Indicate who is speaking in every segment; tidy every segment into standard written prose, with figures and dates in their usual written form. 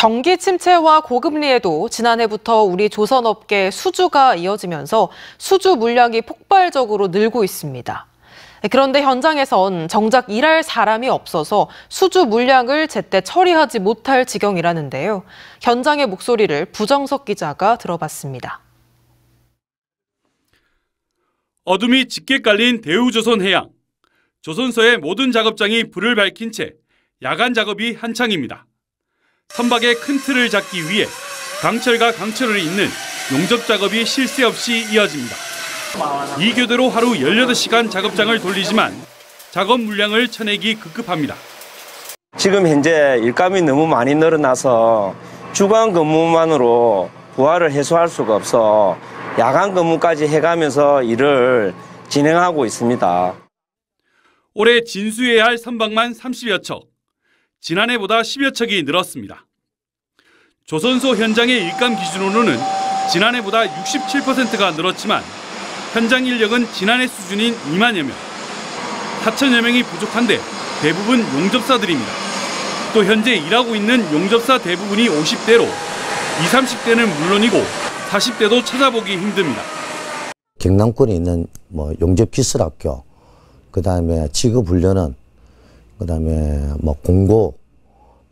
Speaker 1: 경기 침체와 고금리에도 지난해부터 우리 조선업계 수주가 이어지면서 수주 물량이 폭발적으로 늘고 있습니다. 그런데 현장에선 정작 일할 사람이 없어서 수주 물량을 제때 처리하지 못할 지경이라는데요. 현장의 목소리를 부정석 기자가 들어봤습니다.
Speaker 2: 어둠이 짙게 깔린 대우조선해양. 조선소의 모든 작업장이 불을 밝힌 채 야간 작업이 한창입니다. 선박의 큰 틀을 잡기 위해 강철과 강철을 잇는 용접 작업이 쉴 새 없이 이어집니다. 이 교대로 하루 18시간 작업장을 돌리지만 작업 물량을 쳐내기 급급합니다.
Speaker 3: 지금 현재 일감이 너무 많이 늘어나서 주간 근무만으로 부하를 해소할 수가 없어 야간 근무까지 해가면서 일을 진행하고 있습니다.
Speaker 2: 올해 진수해야 할 선박만 30여 척, 지난해보다 10여 척이 늘었습니다. 조선소 현장의 일감 기준으로는 지난해보다 67%가 늘었지만 현장 인력은 지난해 수준인 2만여 명, 4천여 명이 부족한데 대부분 용접사들입니다. 또 현재 일하고 있는 용접사 대부분이 50대로 20, 30대는 물론이고 40대도 찾아보기 힘듭니다.
Speaker 4: 경남권에 있는 용접기술학교, 그다음에 직업훈련원, 그다음에 공고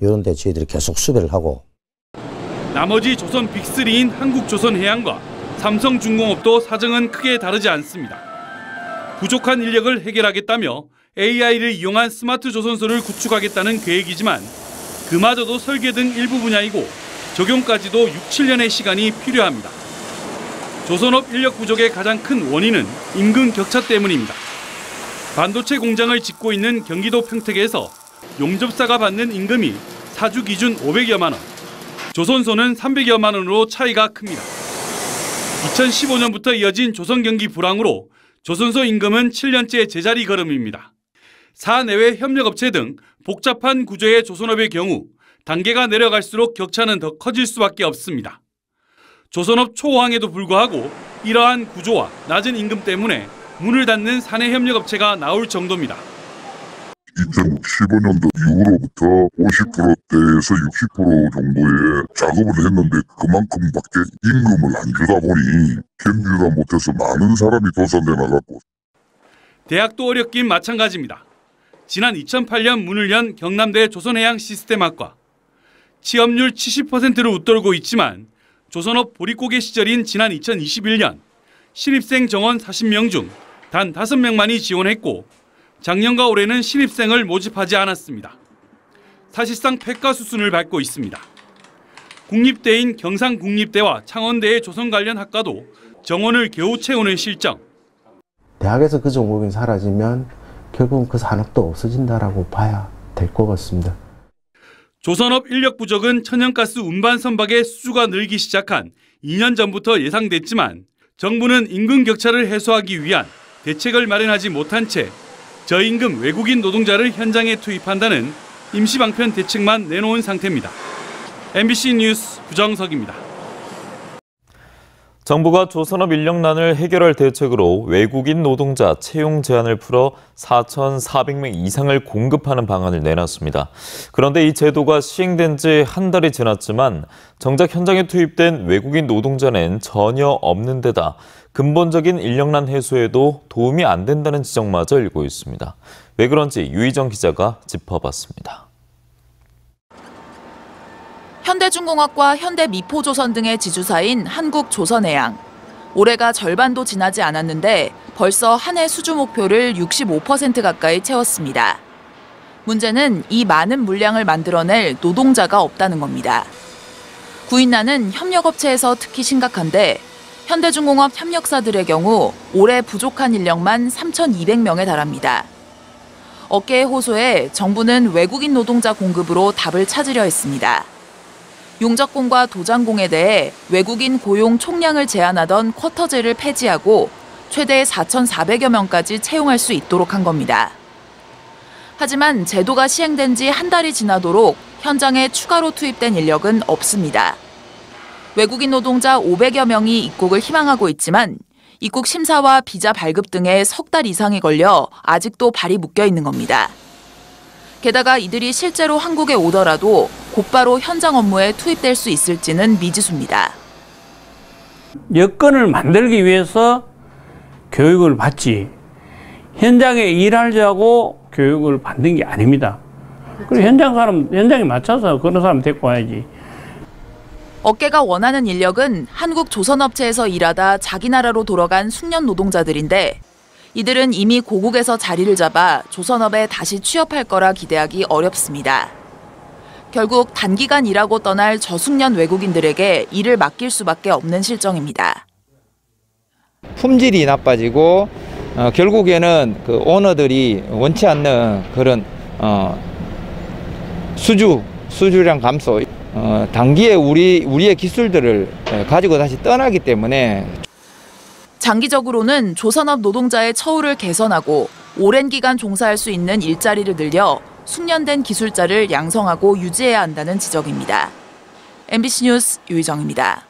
Speaker 4: 이런 데 저희들이 계속 수배를 하고.
Speaker 2: 나머지 조선 빅3인 한국조선해양과 삼성중공업도 사정은 크게 다르지 않습니다. 부족한 인력을 해결하겠다며 AI를 이용한 스마트 조선소를 구축하겠다는 계획이지만 그마저도 설계 등 일부 분야이고 적용까지도 6, 7년의 시간이 필요합니다. 조선업 인력 부족의 가장 큰 원인은 임금 격차 때문입니다. 반도체 공장을 짓고 있는 경기도 평택에서 용접사가 받는 임금이 사주 기준 500여만 원, 조선소는 300여만 원으로 차이가 큽니다. 2015년부터 이어진 조선 경기 불황으로 조선소 임금은 7년째 제자리 걸음입니다. 사내외 협력업체 등 복잡한 구조의 조선업의 경우 단계가 내려갈수록 격차는 더 커질 수밖에 없습니다. 조선업 초호황에도 불구하고 이러한 구조와 낮은 임금 때문에 문을 닫는 사내 협력업체가 나올 정도입니다.
Speaker 5: 2015년도 이후로부터 50%대에서 60% 정도의 작업을 했는데 그만큼밖에 임금을 안 주다 보니 견디다 못해서 많은 사람이 도산돼 나갔고.
Speaker 2: 대학도 어렵긴 마찬가지입니다. 지난 2008년 문을 연 경남대 조선해양시스템학과. 취업률 70%를 웃돌고 있지만 조선업 보릿고개 시절인 지난 2021년 신입생 정원 40명 중 단 5명만이 지원했고 작년과 올해는 신입생을 모집하지 않았습니다. 사실상 폐가 수순을 밟고 있습니다. 국립대인 경상국립대와 창원대의 조선 관련 학과도 정원을 겨우 채우는 실정.
Speaker 6: 대학에서 그 전공이 사라지면 결국은 그 산업도 없어진다라고 봐야 될 것 같습니다.
Speaker 2: 조선업 인력 부족은 천연가스 운반 선박의 수주가 늘기 시작한 2년 전부터 예상됐지만 정부는 임금 격차를 해소하기 위한 대책을 마련하지 못한 채 저임금 외국인 노동자를 현장에 투입한다는 임시방편 대책만 내놓은 상태입니다. MBC 뉴스 부정석입니다.
Speaker 7: 정부가 조선업 인력난을 해결할 대책으로 외국인 노동자 채용 제한을 풀어 4,400명 이상을 공급하는 방안을 내놨습니다. 그런데 이 제도가 시행된 지 한 달이 지났지만 정작 현장에 투입된 외국인 노동자는 전혀 없는 데다 근본적인 인력난 해소에도 도움이 안 된다는 지적마저 일고 있습니다. 왜 그런지 유희정 기자가 짚어봤습니다.
Speaker 8: 현대중공업과 현대미포조선 등의 지주사인 한국조선해양. 올해가 절반도 지나지 않았는데 벌써 한 해 수주 목표를 65% 가까이 채웠습니다. 문제는 이 많은 물량을 만들어낼 노동자가 없다는 겁니다. 구인난은 협력업체에서 특히 심각한데 현대중공업 협력사들의 경우 올해 부족한 인력만 3,200명에 달합니다. 업계의 호소에 정부는 외국인 노동자 공급으로 답을 찾으려 했습니다. 용접공과 도장공에 대해 외국인 고용 총량을 제한하던 쿼터제를 폐지하고 최대 4,400여 명까지 채용할 수 있도록 한 겁니다. 하지만 제도가 시행된 지 한 달이 지나도록 현장에 추가로 투입된 인력은 없습니다. 외국인 노동자 500여 명이 입국을 희망하고 있지만 입국 심사와 비자 발급 등에 석 달 이상이 걸려 아직도 발이 묶여 있는 겁니다. 게다가 이들이 실제로 한국에 오더라도 곧바로 현장 업무에 투입될 수 있을지는 미지수입니다.
Speaker 9: 여건을 만들기 위해서 교육을 받지 현장에 일하자고 교육을 받는 게 아닙니다. 그리고 현장에 맞춰서 그런 사람 데리고 와야지.
Speaker 8: 업계가 원하는 인력은 한국 조선업체에서 일하다 자기 나라로 돌아간 숙련 노동자들인데 이들은 이미 고국에서 자리를 잡아 조선업에 다시 취업할 거라 기대하기 어렵습니다. 결국 단기간 일하고 떠날 저숙련 외국인들에게 일을 맡길 수밖에 없는 실정입니다.
Speaker 10: 품질이 나빠지고 결국에는 그 오너들이 원치 않는 그런 수주량 감소, 단기에 우리의 기술들을 가지고 다시 떠나기 때문에
Speaker 8: 장기적으로는 조선업 노동자의 처우를 개선하고 오랜 기간 종사할 수 있는 일자리를 늘려 숙련된 기술자를 양성하고 유지해야 한다는 지적입니다. MBC 뉴스 유희정입니다.